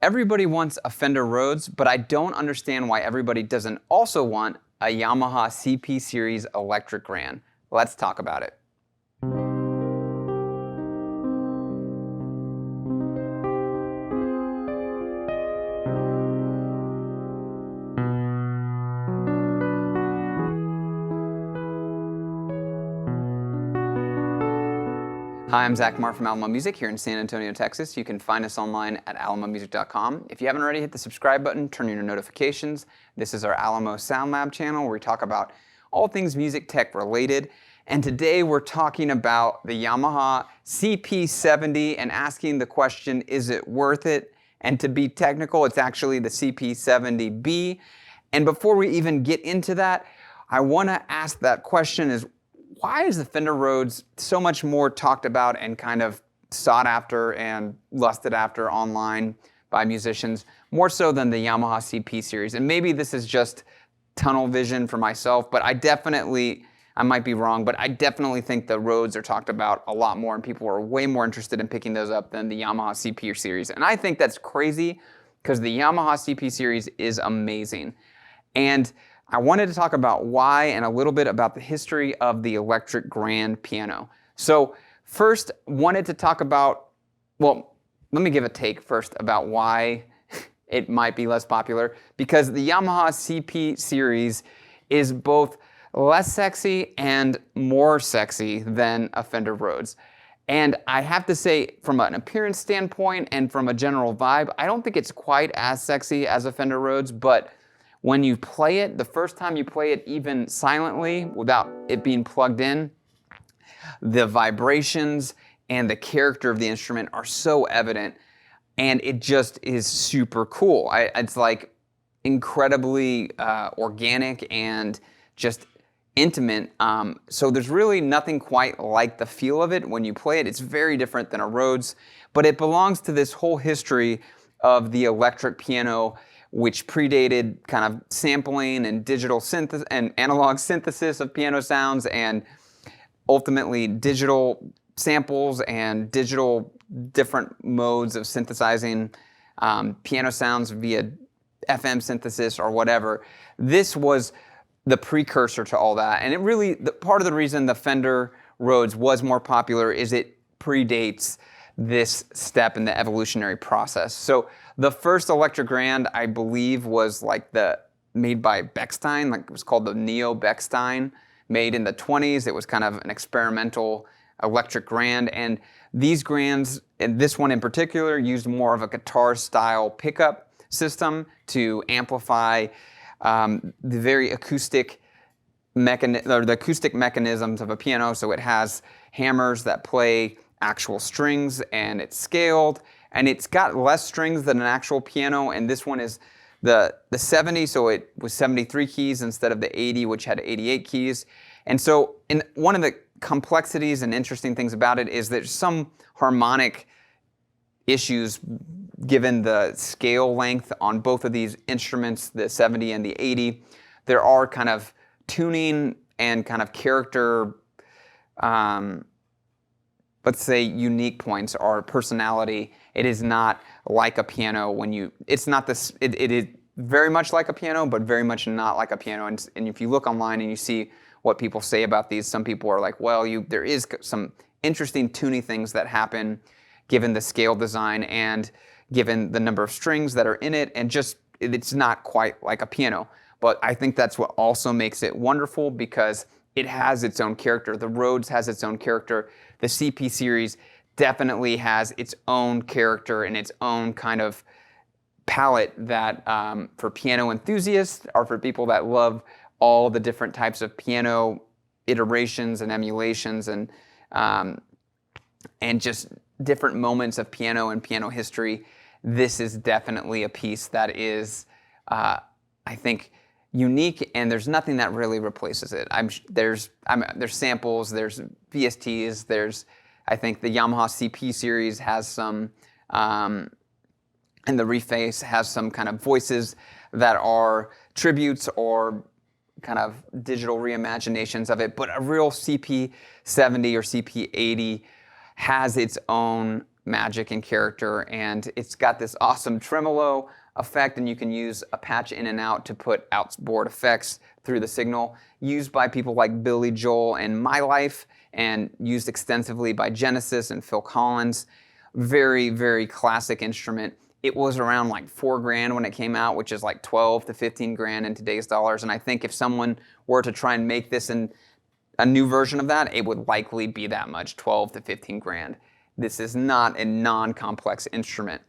Everybody wants a Fender Rhodes, but I don't understand why everybody doesn't also want a Yamaha CP Series electric Grand. Let's talk about it. Hi, I'm Zach Marr from Alamo Music here in San Antonio, Texas. You can find us online at alamomusic.com. If you haven't already, hit the subscribe button, turn on your notifications. This is our Alamo Sound Lab channel where we talk about all things music tech related. And today we're talking about the Yamaha CP70 and asking the question, is it worth it? And to be technical, it's actually the CP70B. And before we even get into that, I want to ask that question is, why is the Fender Rhodes so much more talked about and kind of sought after and lusted after online by musicians, more so than the Yamaha CP series? And maybe this is just tunnel vision for myself, but I might be wrong, but I definitely think the Rhodes are talked about a lot more and people are way more interested in picking those up than the Yamaha CP series. And I think that's crazy because the Yamaha CP series is amazing. And I wanted to talk about why and a little bit about the history of the electric grand piano. So first, wanted to talk about, well, let me give a take first about why it might be less popular, because the Yamaha CP series is both less sexy and more sexy than a Fender Rhodes. And I have to say, from an appearance standpoint and from a general vibe, I don't think it's quite as sexy as a Fender Rhodes, but when you play it, the first time you play it even silently without it being plugged in, the vibrations and the character of the instrument are so evident and it just is super cool. It's like incredibly organic and just intimate. So there's really nothing quite like the feel of it when you play it. It's very different than a Rhodes, but it belongs to this whole history of the electric piano, which predated kind of sampling and digital synthesis and analog synthesis of piano sounds, and ultimately digital samples and digital different modes of synthesizing piano sounds via FM synthesis or whatever. This was the precursor to all that. And it really, part of the reason the Fender Rhodes was more popular is it predates this step in the evolutionary process. So the first electric grand, I believe, was like made by Bechstein, like it was called the Neo Bechstein, made in the 20s. It was kind of an experimental electric grand. And these grands, and this one in particular, used more of a guitar style pickup system to amplify the very acoustic the acoustic mechanisms of a piano. So it has hammers that play actual strings, and it's scaled, and it's got less strings than an actual piano. And this one is the 70, so it was 73 keys instead of the 80, which had 88 keys. And so one of the complexities and interesting things about it is there's some harmonic issues given the scale length on both of these instruments, the 70 and the 80. There are kind of tuning and kind of character let's say unique points or personality. It is not like a piano it's not this, it is very much like a piano, but very much not like a piano. And if you look online and you see what people say about these, some people are like, well, there is some interesting tuning things that happen given the scale design and given the number of strings that are in it, and just, it's not quite like a piano. But I think that's what also makes it wonderful, because it has its own character. The Rhodes has its own character. The CP series definitely has its own character and its own kind of palette that for piano enthusiasts or for people that love all the different types of piano iterations and emulations and just different moments of piano and piano history. This is definitely a piece that is, I think, unique, and there's nothing that really replaces it. There's samples, there's VSTs, I think the Yamaha CP series has some, and the Reface has some kind of voices that are tributes or kind of digital reimaginations of it, but a real CP70 or CP80 has its own magic and character, and it's got this awesome tremolo effect, and you can use a patch in and out to put outboard effects through the signal, used by people like Billy Joel and My Life, and used extensively by Genesis and Phil Collins. Very, very classic instrument. It was around like $4,000 when it came out, which is like 12 to 15 grand in today's dollars. And I think if someone were to try and make this in a new version of that, it would likely be that much, 12 to 15 grand. This is not a non-complex instrument.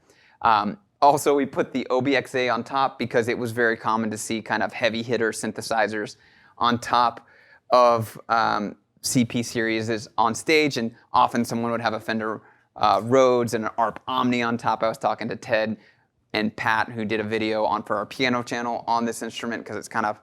Also, we put the OBXA on top because it was very common to see kind of heavy hitter synthesizers on top of CP series on stage, and often someone would have a Fender Rhodes and an ARP Omni on top. I was talking to Ted and Pat, who did a video for our piano channel on this instrument because it's kind of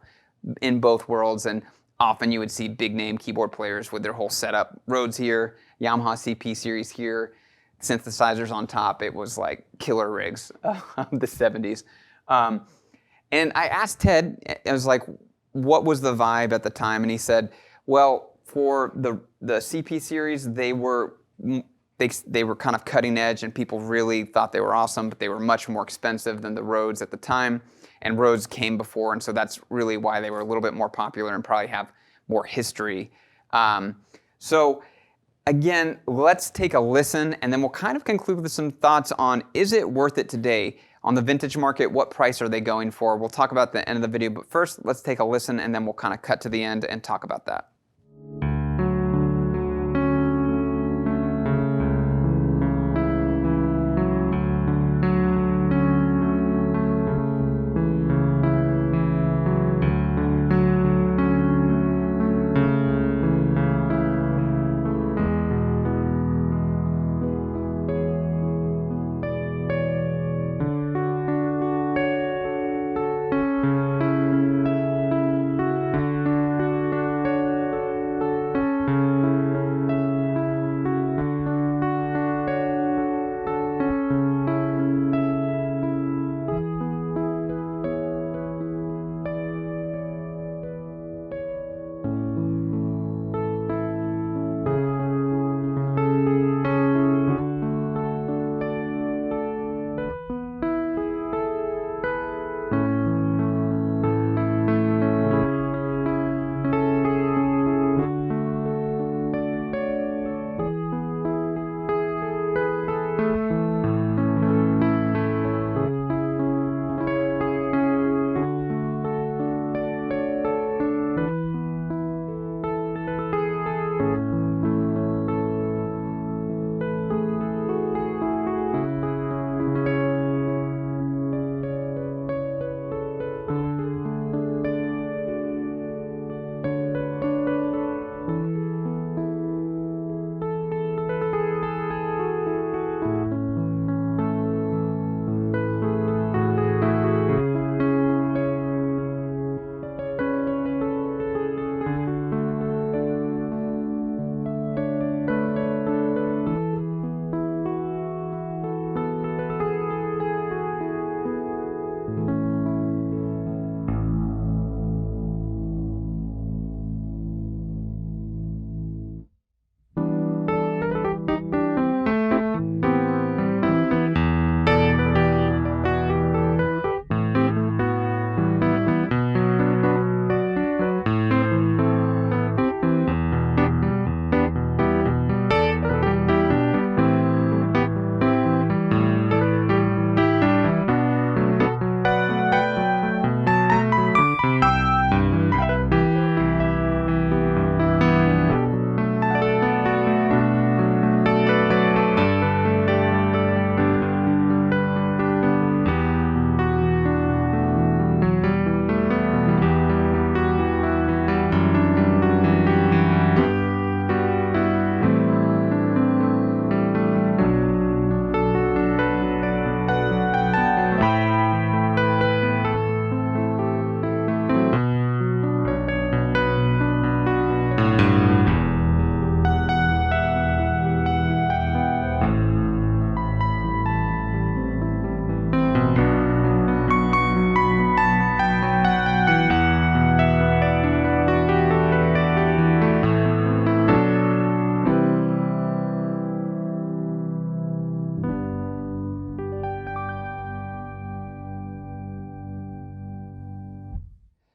in both worlds, and often you would see big name keyboard players with their whole setup. Rhodes here, Yamaha CP series here, synthesizers on top. It was like killer rigs of the 70s. And I asked Ted, I was like, what was the vibe at the time? And he said, well, for the CP series, they were kind of cutting edge, and people really thought they were awesome, but they were much more expensive than the Rhodes at the time. And Rhodes came before, and so that's really why they were a little bit more popular and probably have more history. So again, let's take a listen, and then we'll kind of conclude with some thoughts on, is it worth it today? On the vintage market, what price are they going for? We'll talk about the end of the video, but first, let's take a listen, and then we'll kind of cut to the end and talk about that.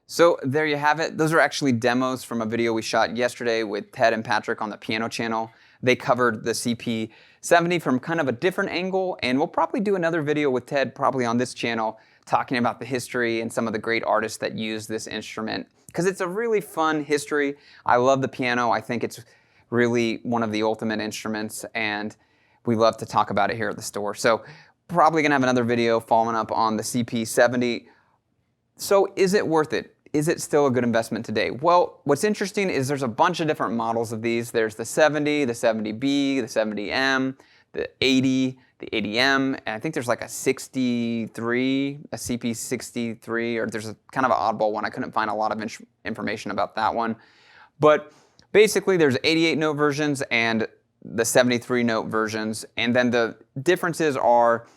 So there you have it. Those are actually demos from a video we shot yesterday with Ted and Patrick on the piano channel. They covered the CP70 from kind of a different angle, and we'll probably do another video with Ted probably on this channel talking about the history and some of the great artists that use this instrument, because it's a really fun history. I love the piano. I think it's really one of the ultimate instruments, and we love to talk about it here at the store. So probably gonna have another video following up on the CP70. So is it worth it? Is it still a good investment today? Well, what's interesting is there's a bunch of different models of these. There's the 70, the 70B, the 70M, the 80, the 80M, and I think there's like a 63, a CP63, or there's a kind of an oddball one. I couldn't find a lot of information about that one. But basically there's 88 note versions and the 73 note versions, and then the differences are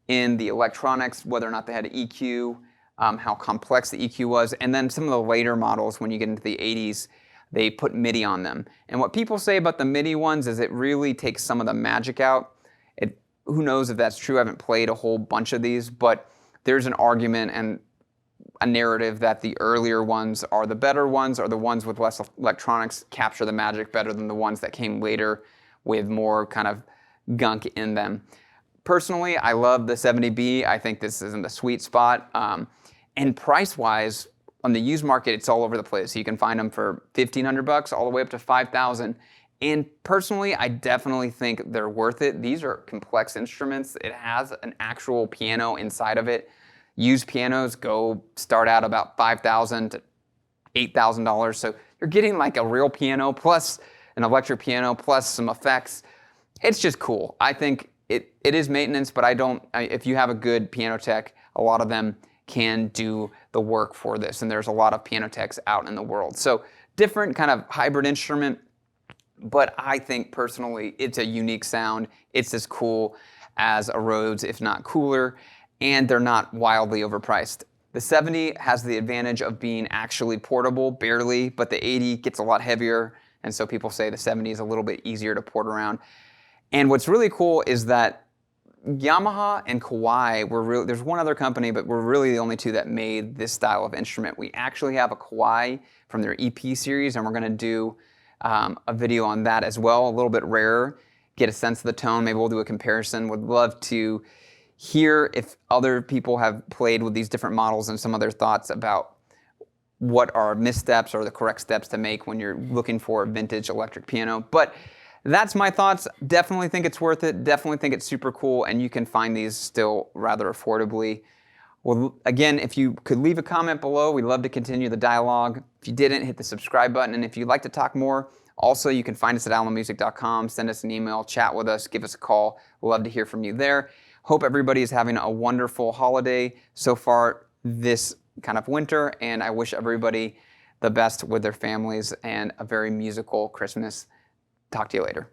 in the electronics, whether or not they had an EQ, how complex the EQ was, and then some of the later models, when you get into the 80s, they put MIDI on them. And what people say about the MIDI ones is it really takes some of the magic out. Who knows if that's true? I haven't played a whole bunch of these, but there's an argument and a narrative that the earlier ones are the better ones, or the ones with less electronics capture the magic better than the ones that came later with more kind of gunk in them. Personally, I love the 70B. I think this is in the sweet spot. And price-wise, on the used market, it's all over the place. You can find them for $1,500 all the way up to $5,000. And personally, I definitely think they're worth it. These are complex instruments. It has an actual piano inside of it. Used pianos start out about $5,000 to $8,000. So you're getting like a real piano plus an electric piano plus some effects. It's just cool. I think it is maintenance, but if you have a good piano tech, a lot of them can do the work for this. And there's a lot of piano techs out in the world. So different kind of hybrid instrument. But I think personally it's a unique sound. It's as cool as a Rhodes, if not cooler, and they're not wildly overpriced. The 70 has the advantage of being actually portable, barely, but the 80 gets a lot heavier, and so people say the 70 is a little bit easier to port around. And what's really cool is that Yamaha and Kawai there's one other company, but we're really the only two that made this style of instrument. We actually have a Kawai from their EP series, and we're gonna do a video on that as well, a little bit rarer, get a sense of the tone. Maybe we'll do a comparison. Would love to hear if other people have played with these different models and some of their thoughts about what are missteps or the correct steps to make when you're looking for a vintage electric piano. But that's my thoughts. Definitely think it's worth it. Definitely think it's super cool, and you can find these still rather affordably. Well, again, if you could leave a comment below, we'd love to continue the dialogue. If you didn't, hit the subscribe button. And if you'd like to talk more, also you can find us at alamomusic.com, send us an email, chat with us, give us a call. We'd love to hear from you there. Hope everybody is having a wonderful holiday so far this kind of winter, and I wish everybody the best with their families and a very musical Christmas. Talk to you later.